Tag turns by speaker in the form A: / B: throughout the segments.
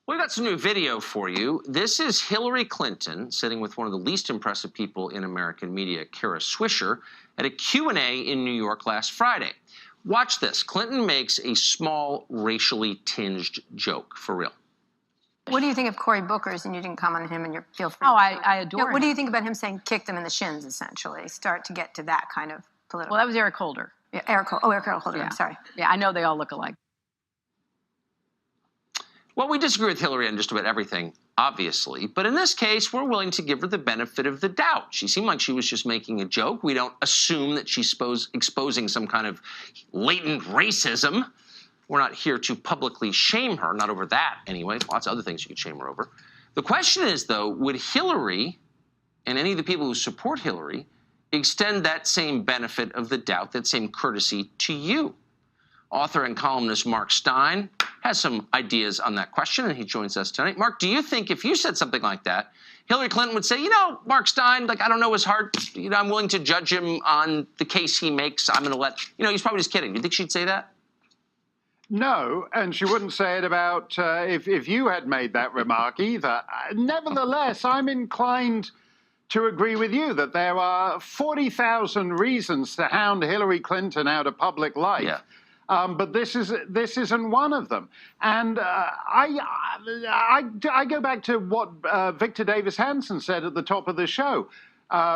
A: We've got some new video for you. This is Hillary Clinton sitting with one of the least impressive people in American media, Kara Swisher, at a Q&A in New York last Friday. Watch this. Clinton makes a small, racially tinged joke, for real.
B: What do you think of Cory Booker's, and you didn't comment on him in your feel free?
C: Oh, I adore him.
B: What do you think about him saying kicked him in the shins, essentially? Start to get to that kind of political.
C: Well, that was Eric Holder.
B: Yeah, Eric Holder,
C: Yeah.
B: I'm sorry.
C: Yeah, I know they all look alike.
A: Well, we disagree with Hillary on just about everything, obviously, but in this case, we're willing to give her the benefit of the doubt. She seemed like she was just making a joke. We don't assume that she's exposing some kind of latent racism. We're not here to publicly shame her, not over that anyway. Lots of other things you could shame her over. The question is, though, would Hillary and any of the people who support Hillary extend that same benefit of the doubt, that same courtesy to you? Author and columnist Mark Steyn has some ideas on that question, and he joins us tonight. Mark, do you think if you said something like that, Hillary Clinton would say, you know, Mark Steyn, like, I don't know his heart. You know, I'm willing to judge him on the case he makes. I'm going to let, you know, he's probably just kidding. Do you think she'd say that?
D: No, and she wouldn't say it about if you had made that remark either. Nevertheless, I'm inclined to agree with you that there are 40,000 reasons to hound Hillary Clinton out of public life.
A: Yeah.
D: But this isn't one of them. And I go back to what Victor Davis Hanson said at the top of the show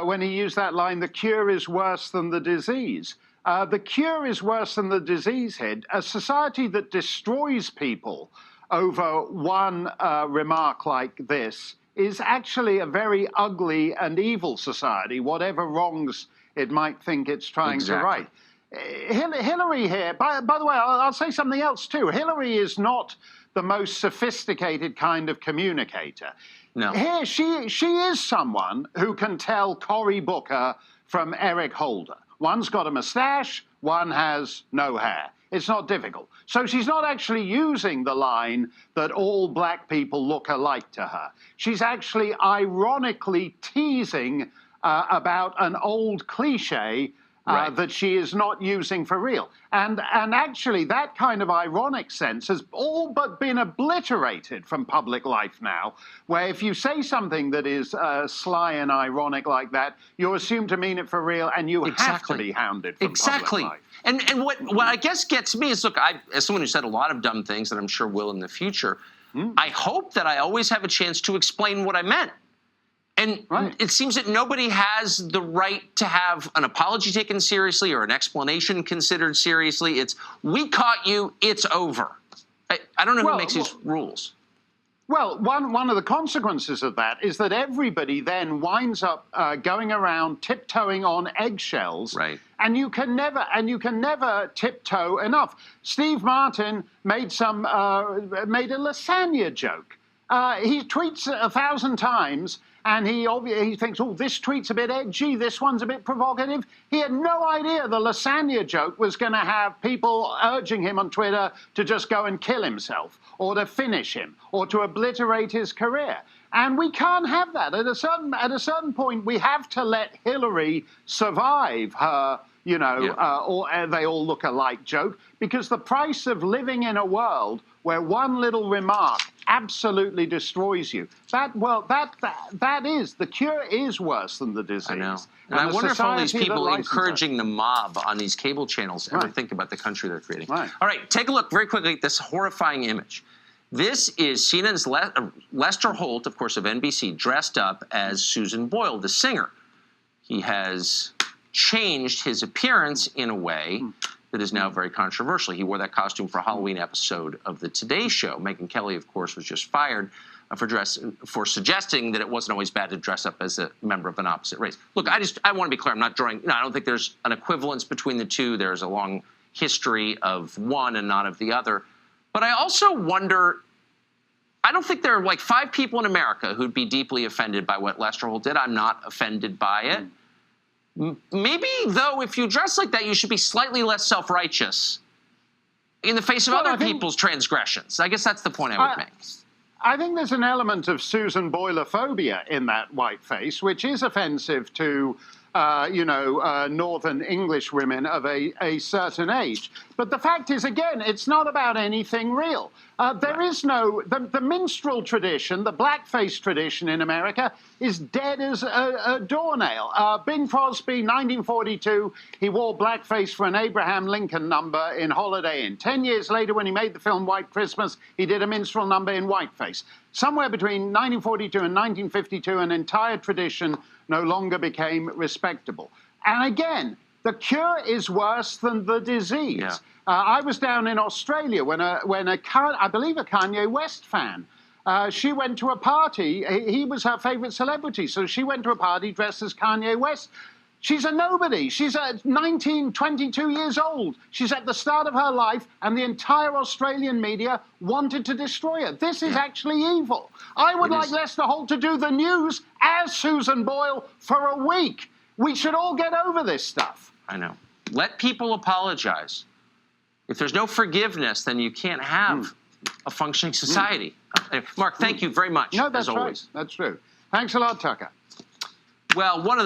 D: when he used that line, the cure is worse than the disease. The cure is worse than the disease, Ed. A society that destroys people over one remark like this is actually a very ugly and evil society, whatever wrongs it might think it's trying to right. Hillary here, by the way, I'll say something else too. Hillary is not the most sophisticated kind of communicator.
A: No.
D: Here, she is someone who can tell Cory Booker from Eric Holder. One's got a mustache, one has no hair. It's not difficult. So she's not actually using the line that all black people look alike to her. She's actually ironically teasing about an old cliche that she is not using for real. And actually, that kind of ironic sense has all but been obliterated from public life now, where if you say something that is sly and ironic like that, you're assumed to mean it for real, and you have to be hounded from public life.
A: And what I guess gets me is, look, as someone who said a lot of dumb things that I'm sure will in the future, I hope that I always have a chance to explain what I meant. And it seems that nobody has the right to have an apology taken seriously or an explanation considered seriously. It's, we caught you, it's over. I don't know who makes these rules.
D: Well, one of the consequences of that is that everybody then winds up going around tiptoeing on eggshells.
A: Right.
D: And you can never tiptoe enough. Steve Martin made a lasagna joke. He tweets 1,000 times, and he thinks, oh, this tweet's a bit edgy, this one's a bit provocative. He had no idea the lasagna joke was going to have people urging him on Twitter to just go and kill himself, or to finish him, or to obliterate his career. And we can't have that. At a certain point, we have to let Hillary survive her, you know, or they all look alike joke, because the price of living in a world where one little remark absolutely destroys you, the cure is worse than the disease.
A: I know. And I wonder if all these people encouraging the mob on these cable channels ever think about the country they're creating. All right, take a look very quickly at this horrifying image. This is CNN's Lester Holt, of course, of NBC, dressed up as Susan Boyle, the singer. He has changed his appearance in a way that is now very controversial. He wore that costume for a Halloween episode of The Today Show. Megyn Kelly, of course, was just fired for suggesting that it wasn't always bad to dress up as a member of an opposite race. Look, I want to be clear. I'm not drawing, I don't think there's an equivalence between the two. There's a long history of one and not of the other. But I also wonder, I don't think there are like 5 people in America who'd be deeply offended by what Lester Holt did. I'm not offended by it. Maybe, though, if you dress like that, you should be slightly less self-righteous in the face of other people's transgressions. I guess that's the point I would make.
D: I think there's an element of Susan Boyle-phobia in that white face, which is offensive to northern English women of a certain age. But the fact is, again, it's not about anything real. There is no, the minstrel tradition, the blackface tradition in America is dead as a doornail. Bing Crosby, 1942, he wore blackface for an Abraham Lincoln number in Holiday Inn. 10 years later, when he made the film White Christmas, he did a minstrel number in whiteface. Somewhere between 1942 and 1952, an entire tradition no longer became respectable. And again, the cure is worse than the disease.
A: Yeah.
D: I was down in Australia when I believe a Kanye West fan, she went to a party. He was her favorite celebrity, so she went to a party dressed as Kanye West. She's a nobody. She's 19, 22 years old. She's at the start of her life, and the entire Australian media wanted to destroy her. This is actually evil. I would like Lester Holt to do the news as Susan Boyle for a week. We should all get over this stuff.
A: I know. Let people apologize. If there's no forgiveness, then you can't have a functioning society. Mark, thank you very much,
D: No, that's
A: as always.
D: right. That's true. Thanks a lot, Tucker.
A: Well, one of the